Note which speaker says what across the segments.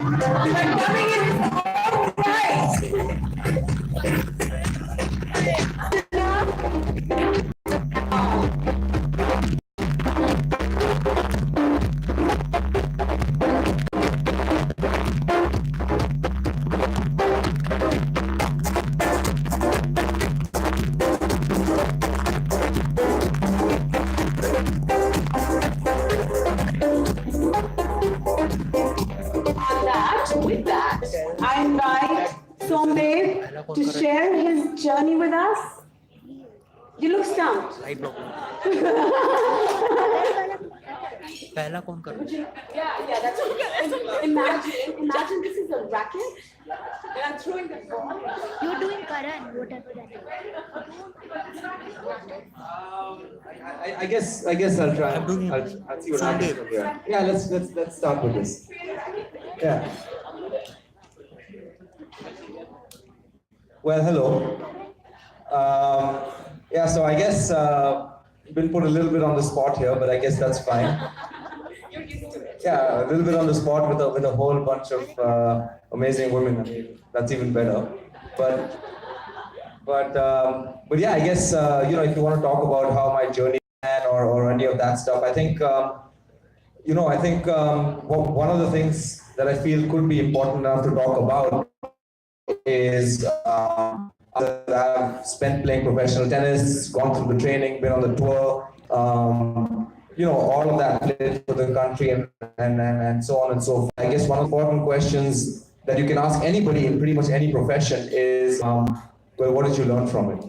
Speaker 1: But coming in his own with that, I invite Somdev to share his journey with us. You look stumped.
Speaker 2: पहला कौन कर रहा है?
Speaker 1: Yeah, that's okay. Imagine this is a racket, and I'm throwing the ball.
Speaker 3: You're doing Karan, whatever that is.
Speaker 4: I guess I'll try.
Speaker 2: I'm doing
Speaker 4: I'll see what happens from here. Yeah, let's start with this. Yeah. Well, hello. Yeah, so I guess been put a little bit on the spot here, but I guess that's fine. Yeah, a little bit on the spot with a whole bunch of amazing women. I mean, that's even better. But yeah, I guess if you want to talk about how my journey began or any of that stuff, I think one of the things that I feel could be important enough to talk about is that I've spent playing professional tennis, gone through the training, been on the tour, all of that, played for the country and so on and so forth. I guess one of the important questions that you can ask anybody in pretty much any profession is, well, what did you learn from it?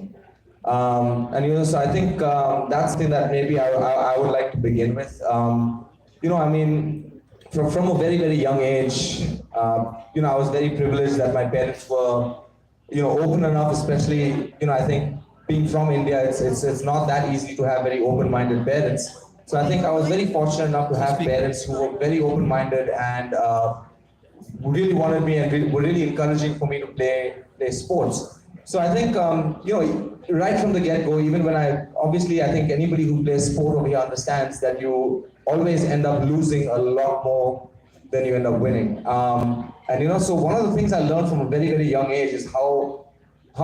Speaker 4: So I think that's something that maybe I would like to begin with. From a very, very young age, I was very privileged that my parents were, open enough, especially, I think being from India, it's not that easy to have very open-minded parents. So I think I was very fortunate enough to have parents who were very open-minded and who really wanted me and were really encouraging for me to play sports. So I think, right from the get-go, even when I think anybody who plays sport over here understands that you always end up losing a lot more than you end up winning. So one of the things I learned from a very, very young age is how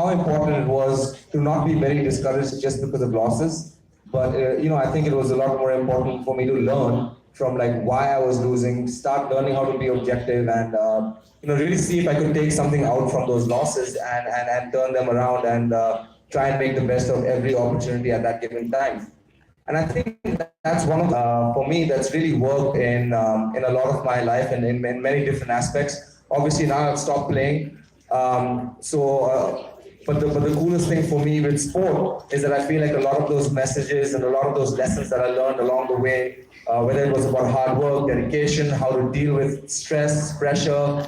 Speaker 4: important it was to not be very discouraged just because of losses. But, I think it was a lot more important for me to learn from why I was losing, start learning how to be objective and, really see if I could take something out from those losses and turn them around and try and make the best of every opportunity at that given time. And I think that's one of for me that's really worked in a lot of my life and in many different aspects. Obviously now I've stopped playing. But the coolest thing for me with sport is that I feel like a lot of those messages and a lot of those lessons that I learned along the way, whether it was about hard work, dedication, how to deal with stress, pressure,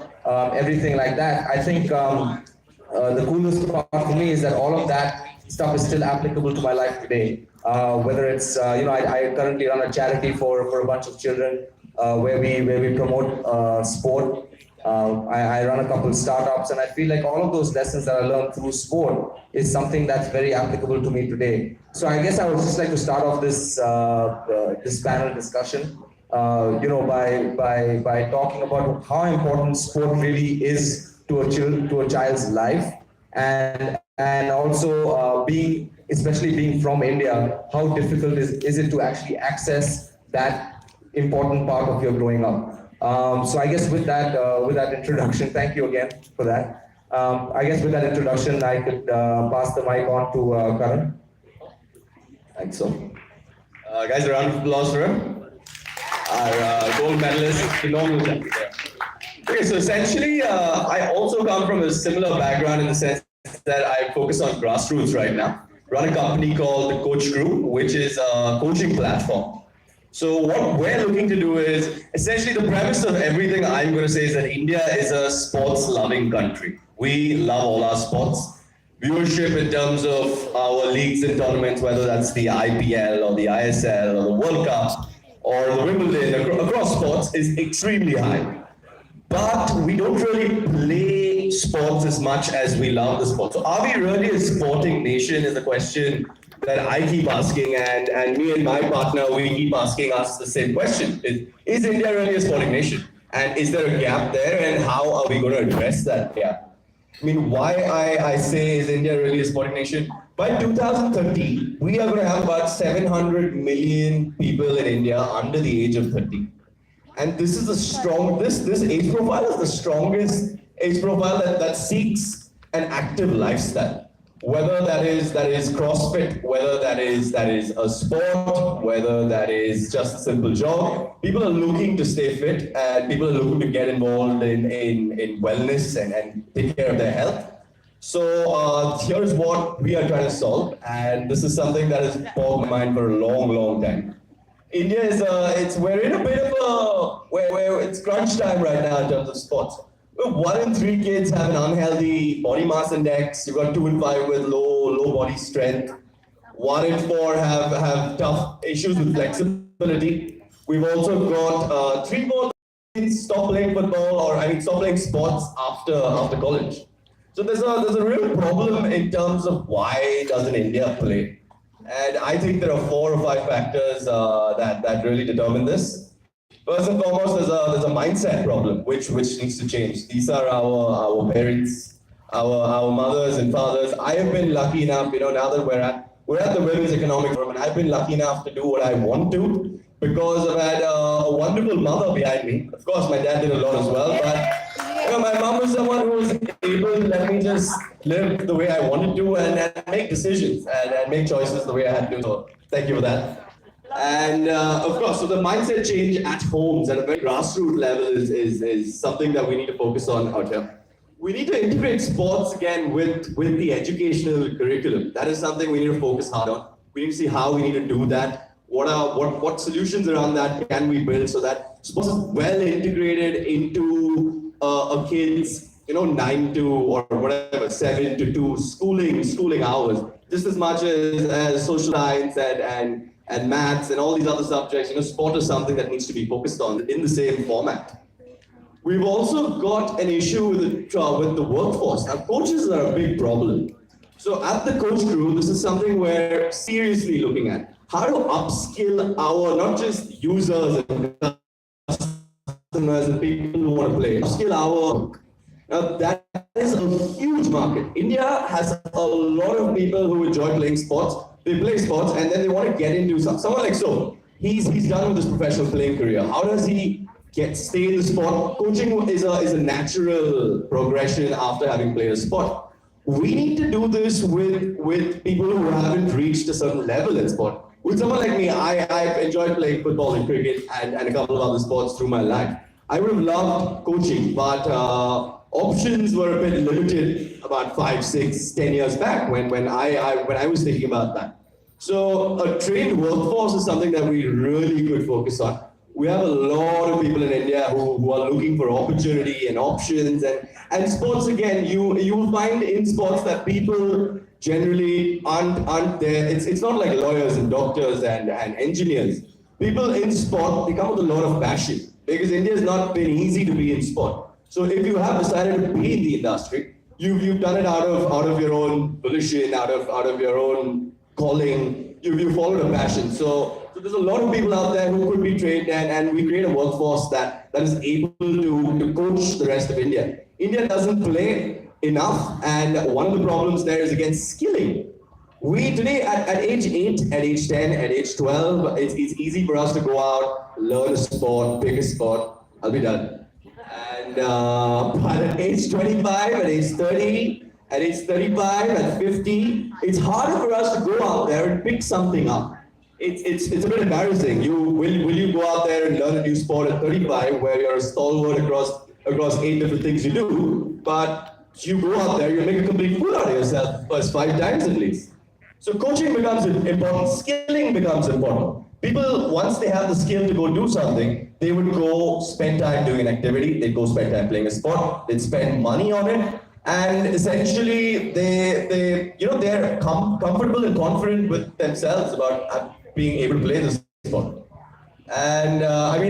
Speaker 4: everything like that, I think the coolest part for me is that all of that stuff is still applicable to my life today. Whether it's, I currently run a charity for a bunch of children where we promote sport. I run a couple of startups, and I feel like all of those lessons that I learned through sport is something that's very applicable to me today. So I guess I would just like to start off this this panel discussion, by talking about how important sport really is to a child's life, and also especially being from India, how difficult is it to actually access that important part of your growing up. So I guess with that introduction, thank you again for that. I guess with that introduction, I could pass the mic on to Karan. Thanks so.
Speaker 5: Guys, a round of applause for him. Our gold medalist, phenomenal champion. Okay, so essentially, I also come from a similar background in the sense that I focus on grassroots right now. Run a company called the Coach Group, which is a coaching platform. So what we're looking to do is, essentially the premise of everything I'm going to say is that India is a sports-loving country. We love all our sports. Viewership in terms of our leagues and tournaments, whether that's the IPL or the ISL or the World Cup or the Wimbledon, across sports is extremely high. But we don't really play sports as much as we love the sport. So are we really a sporting nation is the question that I keep asking, and me and my partner, we keep asking us the same question. Is India really a sporting nation? And is there a gap there, and how are we going to address that gap? I mean, why I say is India really a sporting nation? By 2030, we are going to have about 700 million people in India under the age of 30. And this is this age profile is the strongest age profile that seeks an active lifestyle. Whether that is CrossFit, whether that is a sport, whether that is just a simple job, people are looking to stay fit, and people are looking to get involved in wellness and take care of their health. So here's what we are trying to solve, and this is something that has bogged my mind for a long time. India we're in a bit of where it's crunch time right now in terms of sports. 1 in 3 kids have an unhealthy body mass index. You've got 2 in 5 with low body strength. 1 in 4 have tough issues with flexibility. We've also got 3 more kids stop playing football, stop playing sports after college. So there's a real problem in terms of why doesn't India play? And I think there are 4 or 5 factors that really determine this. First and foremost, there's a mindset problem which needs to change. These are our parents, our mothers and fathers. I have been lucky enough, now that we're at the Women's Economic Forum, and I've been lucky enough to do what I want to because I've had a wonderful mother behind me. Of course, my dad did a lot as well, but my mom was someone who was able to let me just live the way I wanted to and make decisions and make choices the way I had to. So thank you for that. And of course, so the mindset change at homes at a very grassroots level is something that we need to focus on out here. We need to integrate sports again with the educational curriculum. That is something we need to focus hard on. We need to see how we need to do that. What solutions around that can we build so that sports is well integrated into a kid's 9 to or whatever 7 to 2 schooling hours, just as much as social science and maths and all these other subjects. Sport is something that needs to be focused on in the same format. We've also got an issue with the workforce. Now, coaches are a big problem. So at the coach crew, this is something we're seriously looking at. How to upskill our, not just users and customers and people who want to play, upskill our. Now that is a huge market. India has a lot of people who enjoy playing sports. They play sports and then they want to get into someone like so. He's done with his professional playing career. How does he stay in the sport? Coaching is a natural progression after having played a sport. We need to do this with people who haven't reached a certain level in sport. With someone like me, I've enjoyed playing football and cricket and a couple of other sports through my life. I would have loved coaching, but options were a bit limited about 5, 6, 10 years back when I was thinking about that. So a trained workforce is something that we really could focus on. We have a lot of people in India who are looking for opportunity and options and sports. Again, you will find in sports that people generally aren't there. It's not like lawyers and doctors and engineers. People in sport, they come with a lot of passion because India has not been easy to be in sport. So if you have decided to be in the industry, you've done it out of your own volition, out of your own calling. You followed a passion. So there's a lot of people out there who could be trained, and we create a workforce that is able to coach the rest of India. India doesn't play enough, and one of the problems there is again skilling. We today at age 8, at age 10, at age 12, it's easy for us to go out, learn a sport, pick a sport. I'll be done. And but at age 25, at age 30, at age 35, at 50, it's harder for us to go out there and pick something up. It's a bit embarrassing. Will you go out there and learn a new sport at 35 where you're a stalwart across 8 different things you do, but you go out there, you make a complete fool out of yourself first 5 times at least. So coaching becomes important, skilling becomes important. People, once they have the skill to go do something, they would go spend time doing an activity, they'd go spend time playing a sport, they'd spend money on it, and essentially they're comfortable and confident with themselves about being able to play this sport. And I'm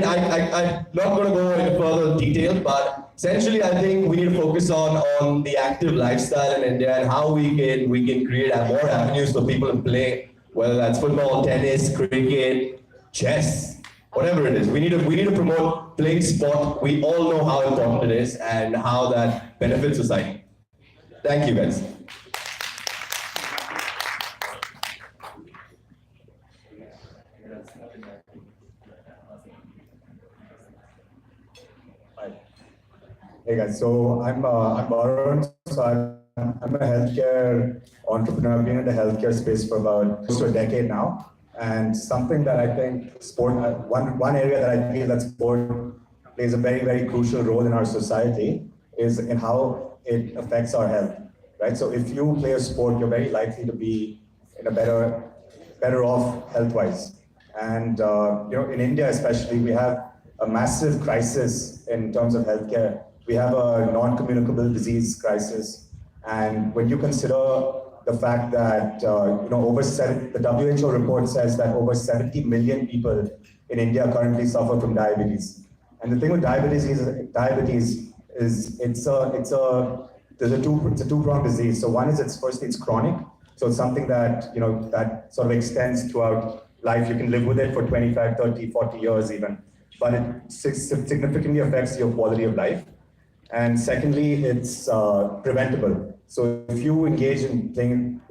Speaker 5: not going to go into further detail, but essentially I think we need to focus on the active lifestyle in India and how we can create more avenues for people to play, whether that's football, tennis, cricket, chess, whatever it is. We need to promote playing sport. We all know how important it is and how that benefits society. Thank you, guys.
Speaker 6: Hey guys, so I'm Varun. So I'm a healthcare entrepreneur. I've been in the healthcare space for about close to a decade now. And something that I think sport, one area that I feel that sport plays a very, very crucial role in our society is in how it affects our health, right? So if you play a sport, you're very likely to be in a better off health-wise. And in India especially, we have a massive crisis in terms of healthcare. We have a non-communicable disease crisis, and when you consider the fact that the WHO report says that over 70 million people in India currently suffer from diabetes. And the thing with diabetes is it's a two-pronged disease. So one is it's chronic, so it's something that that sort of extends throughout life. You can live with it for 25, 30, 40 years even, but it significantly affects your quality of life. And secondly, it's preventable. So if you engage in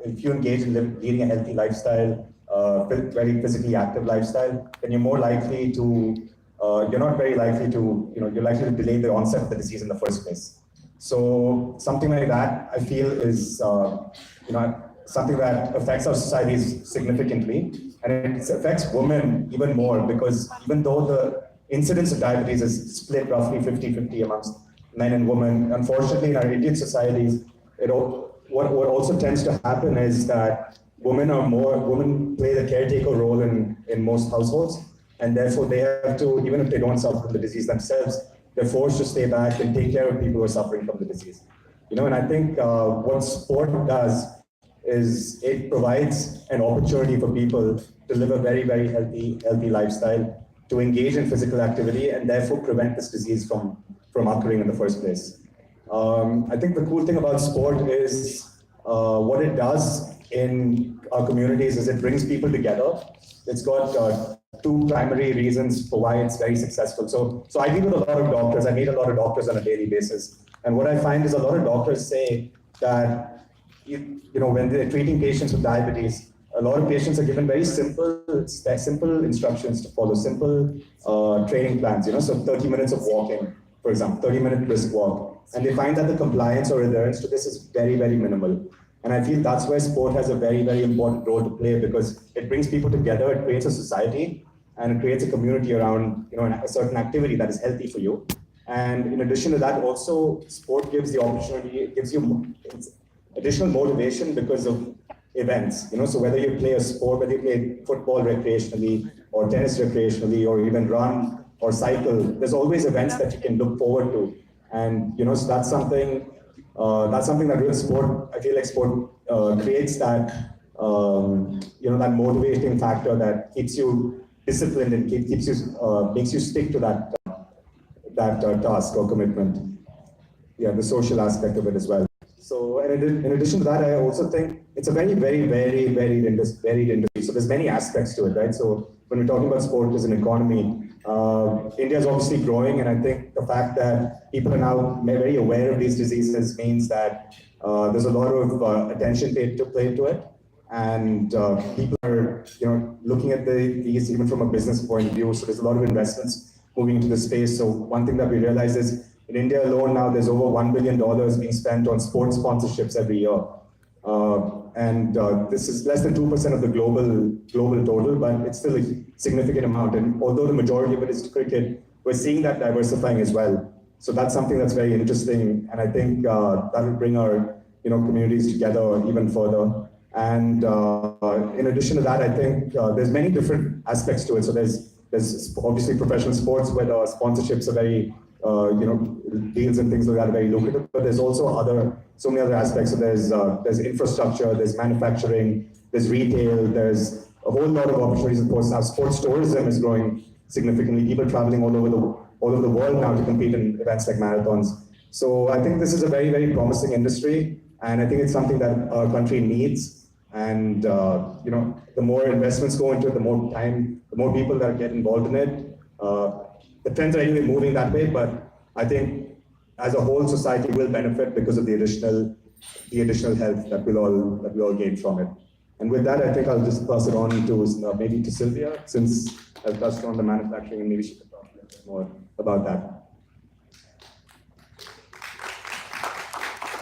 Speaker 6: leading a healthy lifestyle, very physically active lifestyle, then you're more likely to, you're likely to delay the onset of the disease in the first place. So something like that, I feel, is something that affects our societies significantly, and it affects women even more, because even though the incidence of diabetes is split roughly 50-50 amongst men and women, unfortunately in our Indian societies, what also tends to happen is that women play the caretaker role in most households, and therefore they have to, even if they don't suffer from the disease themselves, they're forced to stay back and take care of people who are suffering from the disease. And I think what sport does is it provides an opportunity for people to live a very, very healthy lifestyle, to engage in physical activity, and therefore prevent this disease from occurring in the first place. I think the cool thing about sport is what it does in our communities is it brings people together. It's got two primary reasons for why it's very successful. So I deal with a lot of doctors. I meet a lot of doctors on a daily basis. And what I find is a lot of doctors say that, when they're treating patients with diabetes, a lot of patients are given very simple instructions to follow, simple training plans, so 30 minutes of walking, for example, 30-minute brisk walk. And they find that the compliance or adherence to this is very, very minimal. And I feel that's where sport has a very, very important role to play, because it brings people together, it creates a society, and it creates a community around a certain activity that is healthy for you. And in addition to that, also sport gives the opportunity, it gives you additional motivation because of events. So whether you play a sport, whether you play football recreationally or tennis recreationally or even run or cycle, there's always events that you can look forward to. And so that's something that real sport, I feel like sport creates that that motivating factor that keeps you disciplined and keeps you makes you stick to that task or commitment. Yeah, the social aspect of it as well. So in addition to that, I also think it's a very, very, very varied industry. So there's many aspects to it, right? So when we're talking about sport as an economy, India is obviously growing, and I think the fact that people are now very aware of these diseases means that there's a lot of attention paid to it, and people are looking at these even from a business point of view. So there's a lot of investments moving into the space. So one thing that we realize is in India alone now, there's over $1 billion being spent on sports sponsorships every year. And this is less than 2% of the global total, but it's still a significant amount. And although the majority of it is cricket, we're seeing that diversifying as well. So that's something that's very interesting, and I think that will bring our communities together even further. And in addition to that, I think there's many different aspects to it. So there's obviously professional sports where the sponsorships are very deals and things like that are very lucrative, but there's also so many other aspects. So there's infrastructure, there's manufacturing, there's retail, there's a whole lot of opportunities. Of course, now sports tourism is growing significantly. People traveling all over the world now to compete in events like marathons. So I think this is a very, very promising industry, and I think it's something that our country needs. And the more investments go into it, the more people that get involved in it, The trends are anyway moving that way, but I think as a whole society will benefit because of the additional health that we all gain from it. And with that, I think I'll just pass it on to maybe to Sylvia, since I've touched on the manufacturing, and maybe she can talk a little bit more about that.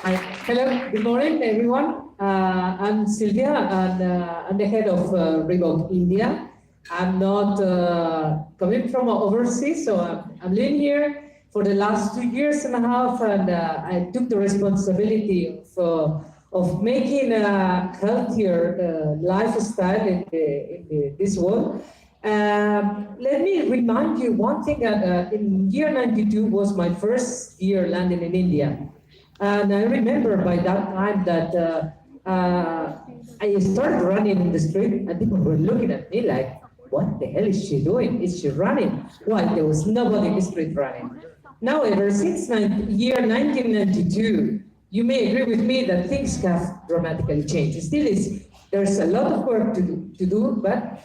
Speaker 7: Hi. Hello, good morning, everyone. I'm Sylvia, and I'm the head of Reebok India. I'm not coming from overseas, so I'm living here for the last 2 years and a half, and I took the responsibility of making a healthier lifestyle in this world. Let me remind you one thing that in year 92 was my first year landing in India. And I remember by that time that I started running in the street and people were looking at me like, what the hell is she doing? Is she running? Why? There was nobody in the street running. Now, ever since year 1992, you may agree with me that things have dramatically changed. There's a lot of work to do, but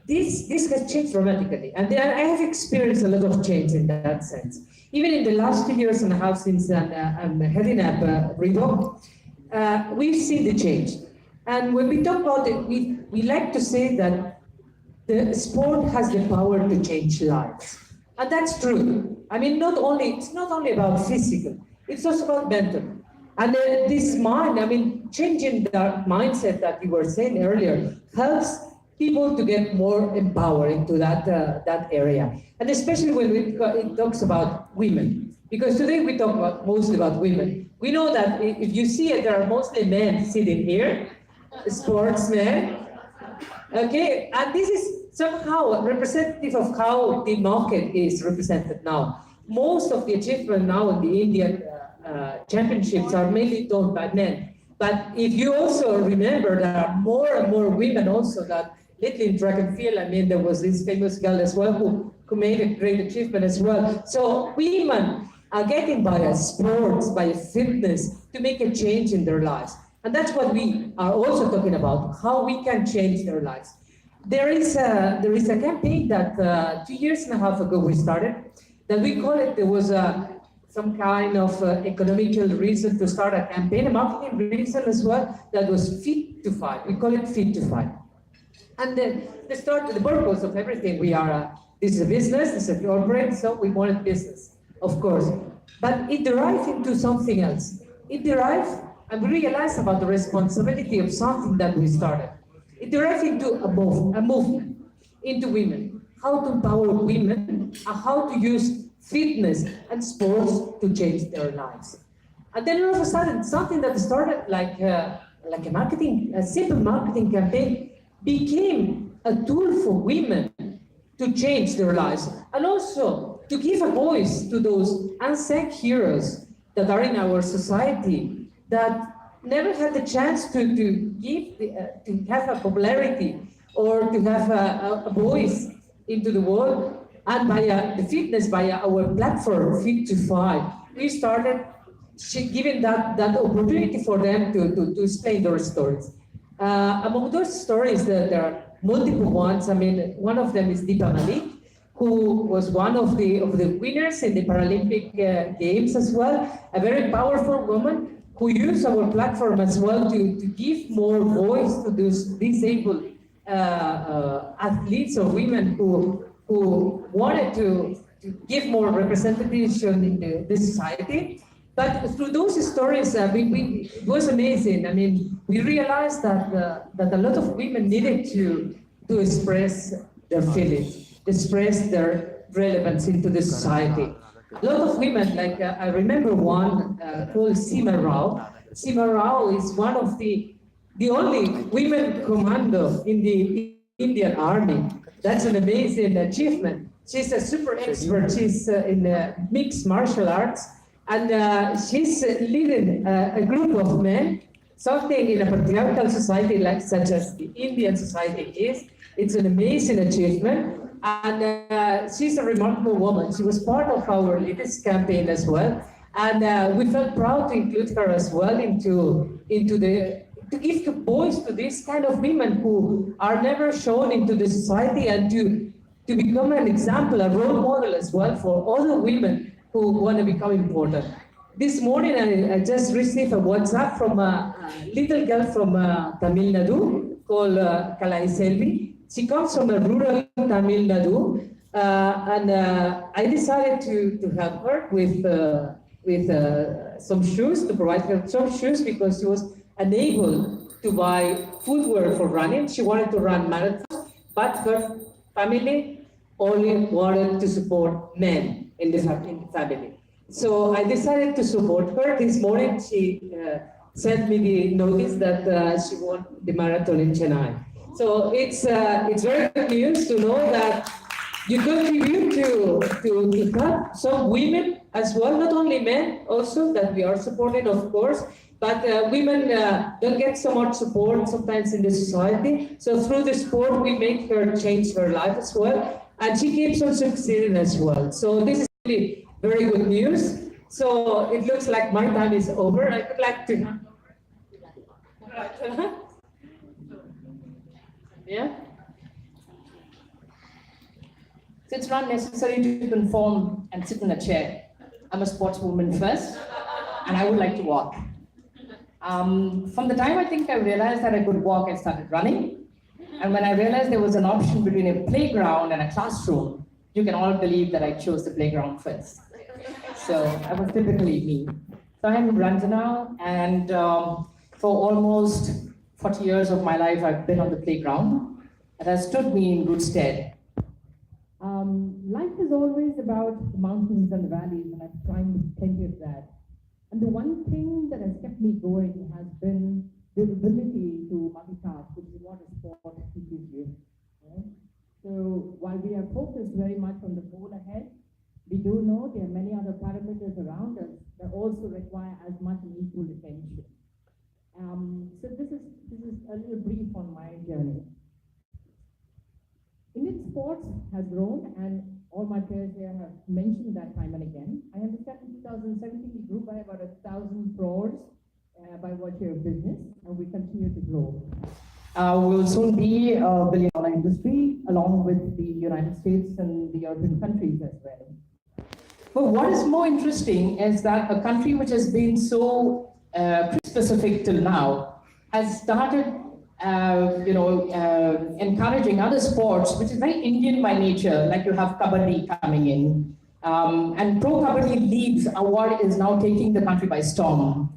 Speaker 7: this has changed dramatically. And I have experienced a lot of change in that sense. Even in the last 2 years and a half since I'm heading up Reebok, we've seen the change. And when we talk about it, we like to say that the sport has the power to change lives. And that's true. I mean, it's not only about physical, it's also about mental. And this mind, I mean, changing the mindset that you were saying earlier helps people to get more empowered into that area. And especially when it talks about women. Because today we talk mostly about women. We know that if you see it, there are mostly men sitting here, sportsmen. Okay, and this is somehow representative of how the market is represented now. Most of the achievement now in the Indian championships are mainly done by men. But if you also remember, there are more and more women also that lately in track and field, I mean, there was this famous girl as well who made a great achievement as well. So women are getting by sports, by fitness, to make a change in their lives. And that's what we are also talking about, how we can change their lives. There is a campaign that 2 years and a half ago we started, that we call it, there was some kind of economical reason to start a campaign, a marketing reason as well, that was Fit to Fight. We call it Fit to Fight. And the purpose of everything, this is a business, this is a corporate, so we wanted business, of course. But it derived into something else. It derived, and we realized about the responsibility of something that we started. It derived into a movement, into women, how to empower women, and how to use fitness and sports to change their lives. And then all of a sudden, something that started like a simple marketing campaign became a tool for women to change their lives, and also to give a voice to those unsung heroes that are in our society that never had the chance to have a popularity or to have a voice into the world. And by the fitness, by our platform, Fit to Fight, we started giving that opportunity for them to explain their stories. Among those stories, there are multiple ones. I mean, one of them is Deepa Malik, who was one of the winners in the Paralympic Games as well, a very powerful woman who used our platform as well to give more voice to those disabled athletes or women who wanted to give more representation in the society. But through those stories, it was amazing. I mean, we realized that a lot of women needed to express their feelings, express their relevance into the society. A lot of women, like I remember one called Seema Rao. Seema Rao is one of the only women commando in the Indian Army. That's an amazing achievement. She's a super expert. She's in mixed martial arts, and she's leading a group of men, something in a patriarchal society such as the Indian society is. It's an amazing achievement, and she's a remarkable woman. She was part of our latest campaign as well, and we felt proud to include her as well to give voice to these kind of women who are never shown into the society, and to become an example, a role model as well for other women who want to become important. This morning, I just received a WhatsApp from a little girl from Tamil Nadu called Kalai Selvi. She comes from a rural Tamil Nadu, and I decided to help her with some shoes, to provide her some shoes because she was unable to buy footwear for running. She wanted to run marathons, but her family only wanted to support men in the family. So I decided to support her. This morning she sent me the notice that she won the marathon in Chennai. So it's very good news to know that you contribute to help some women as well, not only men also that we are supported, of course, but women don't get so much support sometimes in the society. So through the sport, we make her change her life as well. And she keeps on succeeding as well. So this is really very good news. So it looks like my time is over. I would like to. Yeah?
Speaker 8: So it's not necessary to conform and sit in a chair. I'm a sportswoman first, and I would like to walk. From the time I think I realized that I could walk, I started running. And when I realized there was an option between a playground and a classroom, you can all believe that I chose the playground first. So I was typically me. So I'm Ranjana, and for almost 40 years of my life, I've been on the playground. It has stood me in good stead. Life is always about the mountains and the valleys, and I've climbed plenty of that. And the one thing that has kept me going has been the ability to multitask, which is what a sport teaches you. Right? So while we are focused very much on the goal ahead, we do know there are many other parameters around us that also require as much and equal attention. So this is a little brief on my journey. Indian sports has grown, and all my peers here have mentioned that time and again. I understand in 2017 we grew by about 1,000 crores by virtue of business, and we continue to grow. We'll soon be a billion-dollar industry, along with the United States and the European countries as well. But what is more interesting is that a country which has been so specific till now has started encouraging other sports, which is very Indian by nature, like you have Kabaddi coming in. And Pro Kabaddi Leagues award is now taking the country by storm.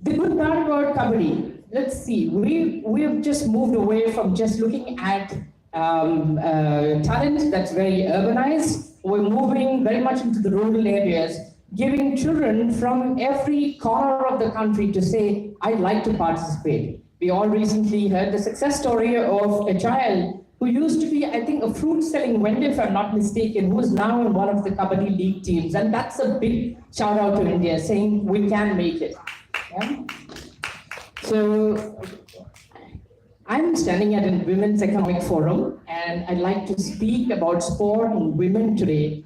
Speaker 8: The good part about Kabaddi, let's see, we have just moved away from just looking at talent that's very urbanized. We're moving very much into the rural areas, giving children from every corner of the country to say, I'd like to participate. We all recently heard the success story of a child who used to be, I think, a fruit-selling vendor, if I'm not mistaken, who is now in one of the Kabaddi League teams. And that's a big shout out to India, saying we can make it. Yeah? So I'm standing at a Women's Economic Forum, and I'd like to speak about sport and women today.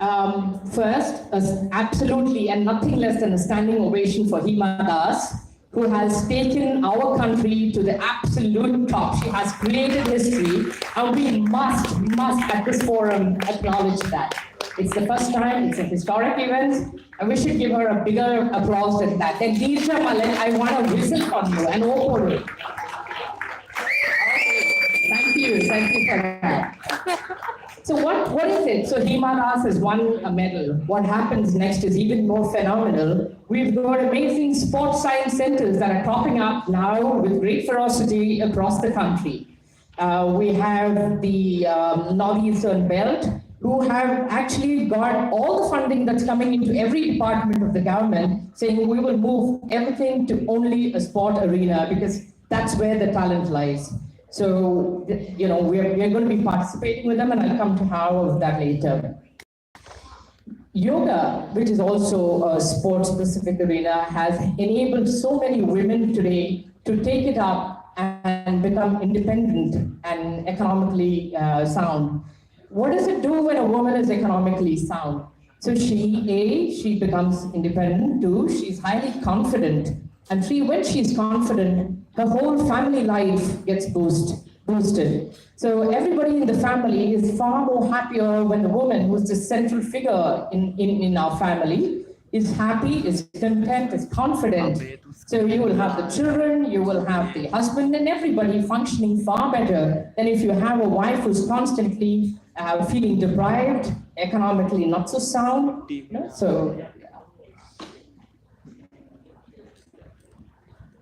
Speaker 8: First, absolutely, and nothing less than a standing ovation for Hima Das, who has taken our country to the absolute top. She has created history, and we must at this forum acknowledge that. It's the first time, it's a historic event, and we should give her a bigger applause than that. Then Deidre Mullen, I want a whistle from you, and Oporo. Thank you for that. So what is it? So Hima Das has won a medal. What happens next is even more phenomenal. We've got amazing sports science centers that are popping up now with great ferocity across the country. We have the Northeastern Belt, who have actually got all the funding that's coming into every department of the government, saying we will move everything to only a sport arena because that's where the talent lies. So, we're going to be participating with them, and I'll come to how of that later. Yoga, which is also a sports-specific arena, has enabled so many women today to take it up and become independent and economically sound. What does it do when a woman is economically sound? So she becomes independent. 2, she's highly confident. And 3, when she's confident, her whole family life gets boosted. boosted. So everybody in the family is far more happier when the woman, who's the central figure in our family, is happy, is content, is confident. So you will have the children, you will have the husband, and everybody functioning far better than if you have a wife who's constantly feeling deprived, economically not so sound.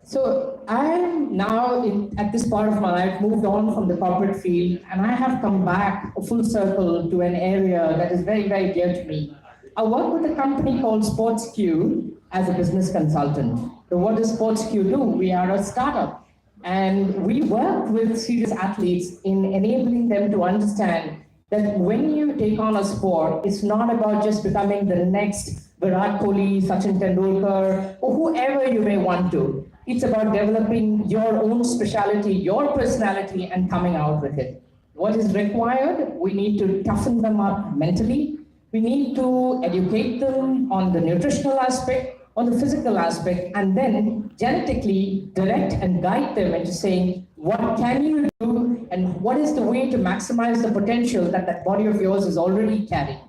Speaker 8: So I'm now at this part of my life moved on from the corporate field, and I have come back full circle to an area that is very, very dear to me. I work with a company called SportsQ as a business consultant. So what does SportsQ do? We are a startup, and we work with serious athletes in enabling them to understand that when you take on a sport, it's not about just becoming the next Virat Kohli, Sachin Tendulkar, or whoever you may want to. It's about developing your own specialty, your personality, and coming out with it. What is required? We need to toughen them up mentally. We need to educate them on the nutritional aspect, on the physical aspect, and then genetically direct and guide them into saying, what can you do, and what is the way to maximize the potential that that body of yours is already carrying.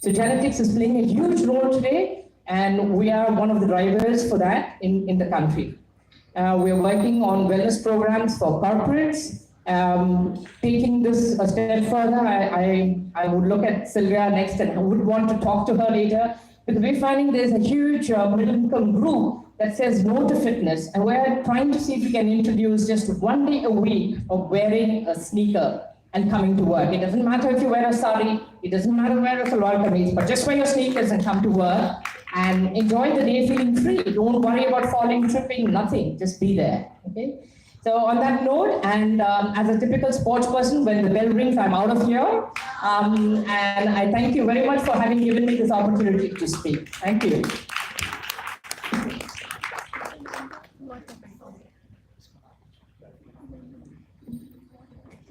Speaker 8: So genetics is playing a huge role today, and we are one of the drivers for that in the country. We're working on wellness programs for corporates. Taking this a step further, I would look at Sylvia next, and I would want to talk to her later, because we're finding there's a huge middle-income group that says no to fitness, and we're trying to see if we can introduce just 1 day a week of wearing a sneaker and coming to work. It doesn't matter if you wear a sari, it doesn't matter where a salwar kameez, but just wear your sneakers and come to work and enjoy the day feeling free. Don't worry about falling, tripping, nothing. Just be there. Okay. So on that note, and as a typical sports person, when the bell rings, I'm out of here. And I thank you very much for having given me this opportunity to speak. Thank you.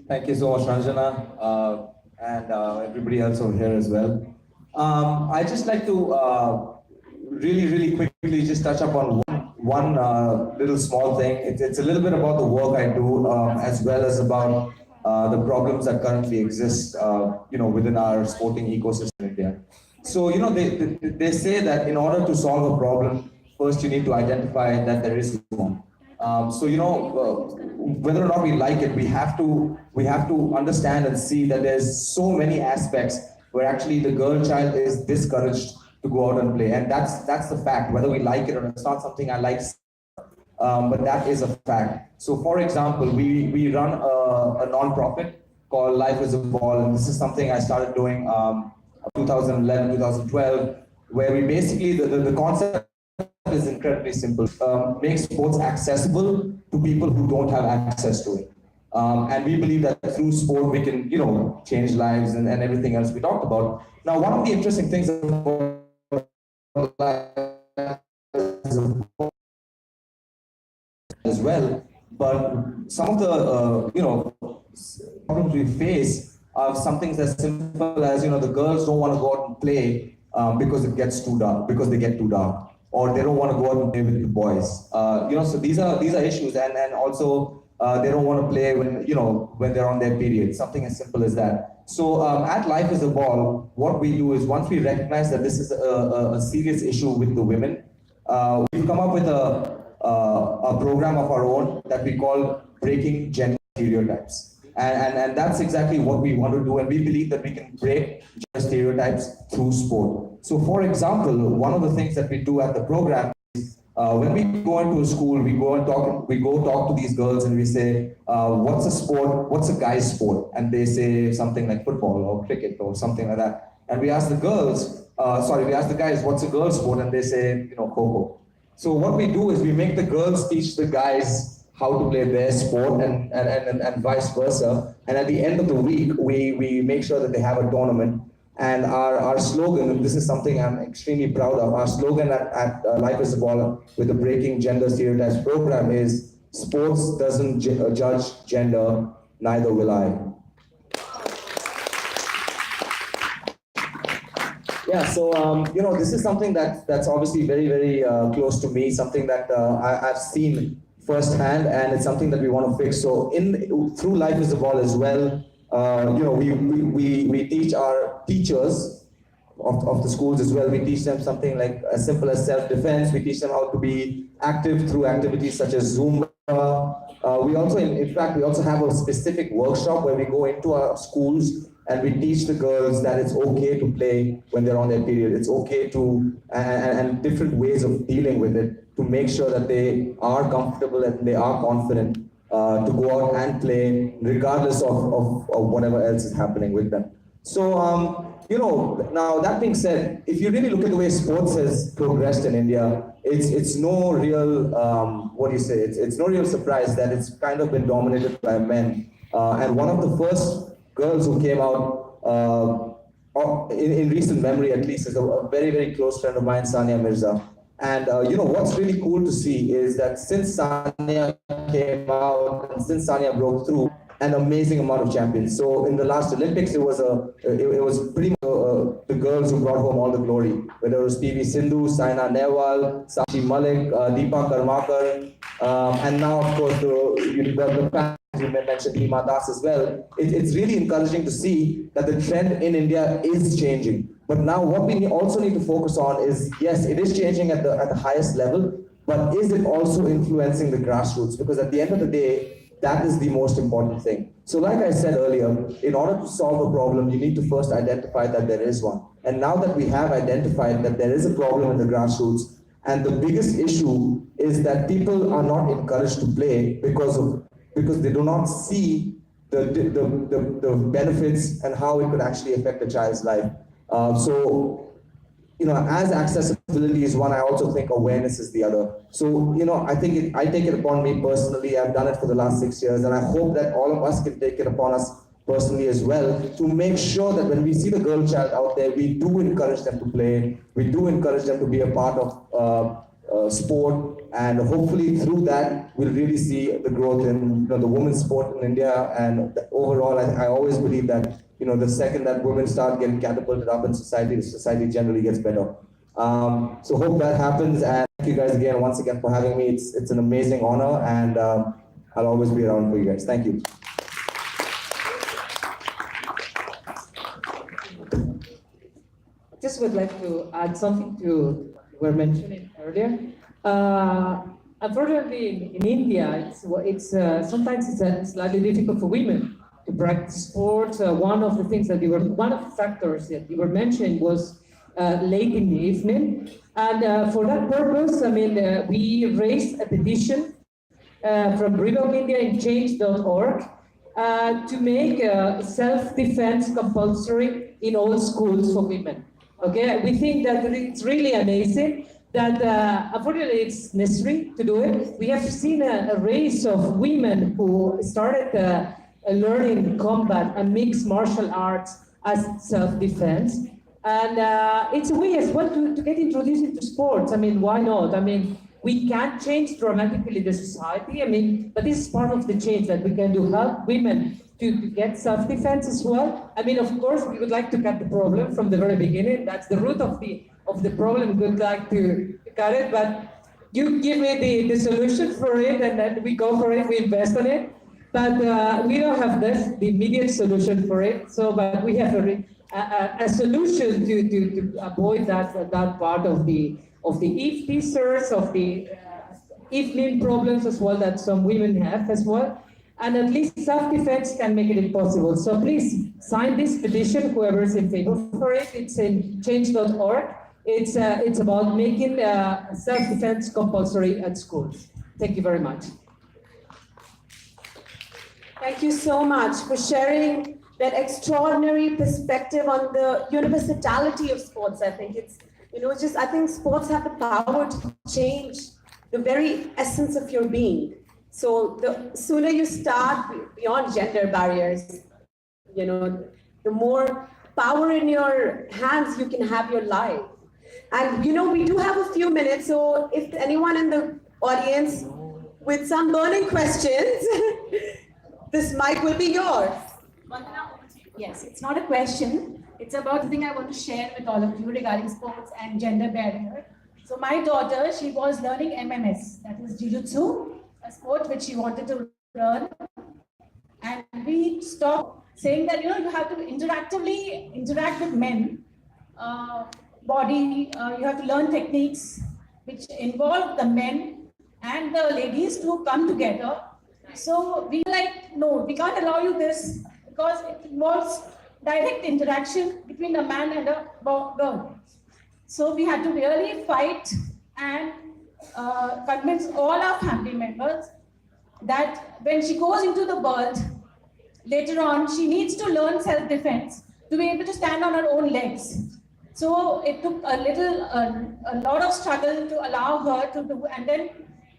Speaker 4: Thank you so much, Ranjana, and everybody else over here as well. I'd just like to really quickly just touch up on one little small thing. It's a little bit about the work I do, as well as about the problems that currently exist, within our sporting ecosystem in India. So, they say that in order to solve a problem, first you need to identify that there is one. Whether or not we like it, we have to understand and see that there's so many aspects where actually the girl child is discouraged to go out and play, and that's the fact. Whether we like it or not, it's not something I like, but that is a fact. So, for example, we run a non-profit called Life is a Ball, and this is something I started doing 2011, 2012, where we basically the concept is incredibly simple. Make sports accessible to people who don't have access to it. And we believe that through sport we can, change lives and everything else we talked about. Now, one of the interesting things about as well, but some of the problems we face are some things as simple as the girls don't want to go out and play because it gets too dark, because they get too dark, or they don't want to go out and play with the boys. So these are issues, and also they don't want to play when they're on their period. Something as simple as that. So at Life is a Ball, what we do is, once we recognize that this is a serious issue with the women, we've come up with a program of our own that we call Breaking Gender Stereotypes. And that's exactly what we want to do, and we believe that we can break gender stereotypes through sport. So, for example, one of the things that we do at the program is when we go into a school, we go talk to these girls and we say, what's a sport, what's a guy's sport? And they say something like football or cricket or something like that. And we ask the guys, what's a girl's sport? And they say, Kho-Kho. So what we do is we make the girls teach the guys how to play their sport and vice versa. And at the end of the week, we make sure that they have a tournament. And our slogan, and this is something I'm extremely proud of, our slogan at Life is a Ball with the Breaking Gender Stereotypes program is, sports doesn't judge gender, neither will I. Yeah, so, this is something that's obviously very, very close to me, something that I've seen firsthand, and it's something that we want to fix. So through Life is the Ball as well, we teach our teachers of the schools as well. We teach them something like as simple as self-defense. We teach them how to be active through activities such as Zumba. We also, in fact, we also have a specific workshop where we go into our schools and we teach the girls that it's okay to play when they're on their period. It's okay to, and different ways of dealing with it to make sure that they are comfortable and they are confident to go out and play regardless of whatever else is happening with them. So, now that being said, if you really look at the way sports has progressed in India, it's no real, it's no real surprise that it's kind of been dominated by men. And one of the first girls who came out, in recent memory at least, is a very, very close friend of mine, Sania Mirza. And what's really cool to see is that since Sania came out and since Sania broke through, an amazing amount of champions. So in the last Olympics, it was pretty much the girls who brought home all the glory. Whether it was PV Sindhu, Saina Nehwal, Sakshi Malik, Deepa Karmakar, and now of course the panel you mentioned, Hima Das as well. It's really encouraging to see that the trend in India is changing. But now what we also need to focus on is, yes, it is changing at the highest level, but is it also influencing the grassroots? Because at the end of the day, that is the most important thing. So like I said earlier, in order to solve a problem, you need to first identify that there is one. And now that we have identified that there is a problem in the grassroots, and the biggest issue is that people are not encouraged to play because they do not see the benefits and how it could actually affect a child's life. As accessibility is one, I also think awareness is the other. So, I take it upon me personally. I've done it for the last 6 years, and I hope that all of us can take it upon us personally as well to make sure that when we see the girl child out there, we do encourage them to play. We do encourage them to be a part of sport, and hopefully through that, we'll really see the growth in the women's sport in India. And overall, I always believe that the second that women start getting catapulted up in society, the society generally gets better. So hope that happens, and thank you guys once again for having me. It's an amazing honor, and I'll always be around for you guys. Thank you.
Speaker 7: Just would like to add something to what you were mentioning earlier. Unfortunately, in India, it's sometimes it's slightly difficult for women to practice sports. One of the factors that you were mentioning was late in the evening, and for that purpose, we raised a petition from Reebok India in change.org to make self-defense compulsory in all schools for women. Okay, we think that it's really amazing that unfortunately it's necessary to do it. We have seen a race of women who started learning combat and mixed martial arts as self-defense. And it's a way as well to get introduced into sports. Why not? We can't change dramatically the society. But this is part of the change that we can do, help women to get self-defense as well. Of course, we would like to cut the problem from the very beginning. That's the root of the problem. We would like to cut it, but you give me the solution for it, and then we go for it, we invest on it. But we don't have the immediate solution for it. But we have a solution to avoid that part of the eve teasers, of the evening problems as well that some women have as well. And at least self-defense can make it impossible. So please sign this petition, whoever is in favor for it. It's in change.org. It's about making self-defense compulsory at schools. Thank you very much.
Speaker 1: Thank you so much for sharing that extraordinary perspective on the universality of sports. I think I think sports have the power to change the very essence of your being. So the sooner you start beyond gender barriers, the more power in your hands you can have your life. And we do have a few minutes, so if anyone in the audience with some burning questions, this mic will be yours.
Speaker 9: Yes, it's not a question. It's about the thing I want to share with all of you regarding sports and gender barrier. So my daughter, she was learning MMS, that is Jiu-Jitsu, sport which she wanted to learn. And we stopped saying that, you have to interactively interact with men, you have to learn techniques which involve the men and the ladies to come together. So we were like, no, we can't allow you this because it involves direct interaction between a man and a girl. So we had to really fight and convince all our family members that when she goes into the world, later on, she needs to learn self-defense to be able to stand on her own legs. So it took a lot of struggle to allow her to do, and then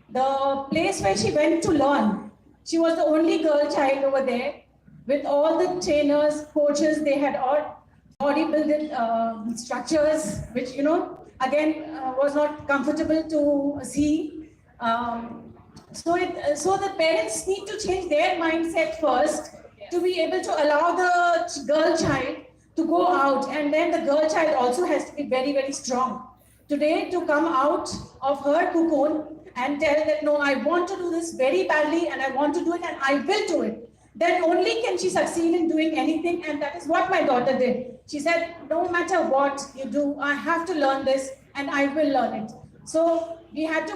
Speaker 9: the place where she went to learn, she was the only girl child over there with all the trainers, coaches, they had all bodybuilding structures, which, again, was not comfortable to see. So the parents need to change their mindset first to be able to allow the girl child to go out, and then the girl child also has to be very, very strong. Today, to come out of her cocoon and tell that, no, I want to do this very badly and I want to do it and I will do it, then only can she succeed in doing anything, and that is what my daughter did. She said, no matter what you do, I have to learn this and I will learn it. So we had to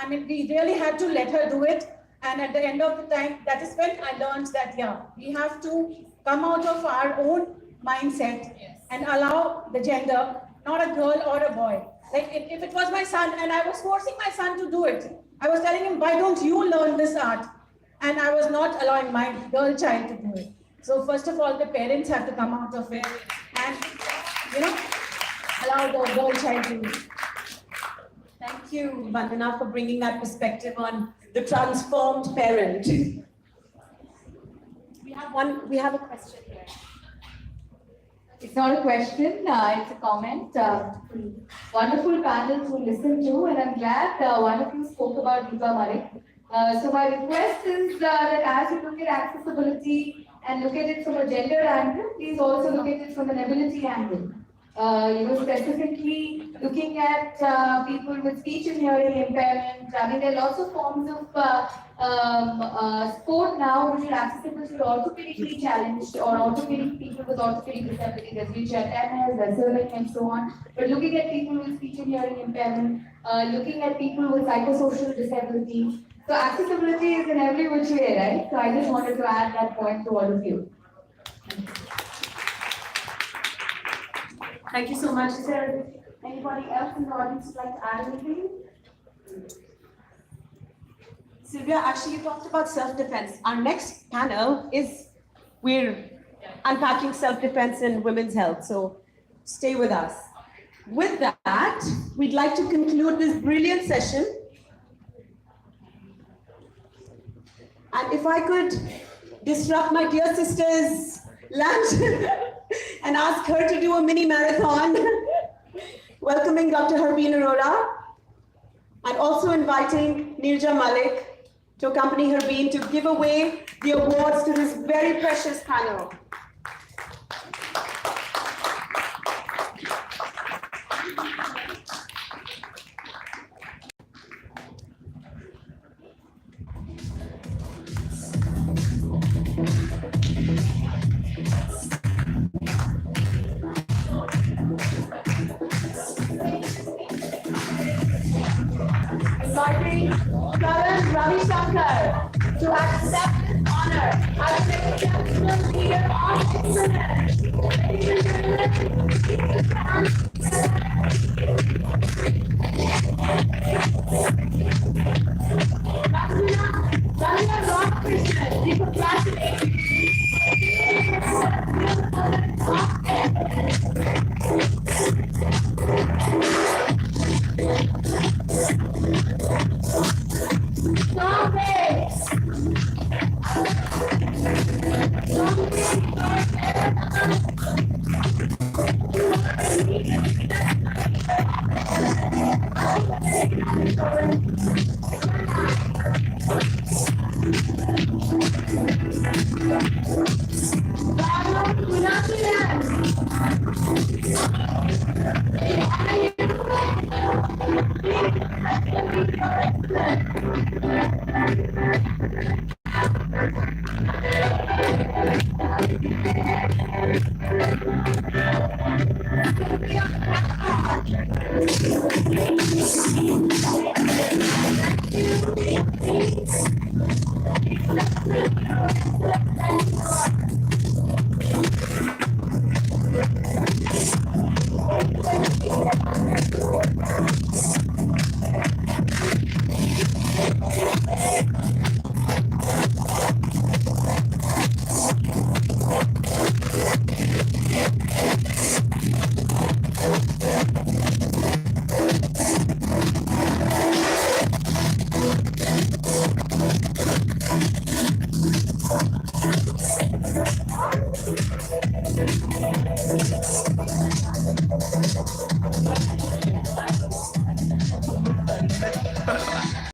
Speaker 9: we really had to let her do it. And at the end of the time, that is when I learned that, we have to come out of our own mindset and allow the gender, not a girl or a boy. Like if it was my son and I was forcing my son to do it, I was telling him, why don't you learn this art? And I was not allowing my girl child to do it. So first of all, the parents have to come out of it and, allow the girl child to do it.
Speaker 1: Thank you, Vandana, for bringing that perspective on the transformed parent. We have a question here.
Speaker 10: It's not a question, it's a comment. Wonderful panel to listen to, and I'm glad one of you spoke about Deepa Marik. So my request is that as you look at accessibility and look at it from a gender angle, please also look at it from an ability angle. Specifically looking at people with speech and hearing impairment. I mean, there are lots of forms of sport now which are accessible to orthopedically challenged or orthopedic people with orthopedic disabilities. There's wheelchair tennis, there's swimming and so on. But looking at people with speech and hearing impairment, looking at people with psychosocial disabilities. So accessibility is in every which way, right? So I just wanted to add that point to all of you.
Speaker 1: Thank you so much.
Speaker 10: Is there anybody else in the audience who'd like to add anything?
Speaker 1: Sylvia, actually, you talked about self-defense. Our next panel is, we're unpacking self-defense in women's health. So stay with us. With that, we'd like to conclude this brilliant session. And if I could disrupt my dear sister's lunch and ask her to do a mini marathon, welcoming Dr. Harbeen Arora, and also inviting Nirja Malik to accompany Harbeen to give away the awards to this very precious panel. Inviting Karan Ravi Shankar to accept this honor as an exceptional leader on excellence. Ladies and gentlemen, Rania Ramakrishnan, the procrastinator.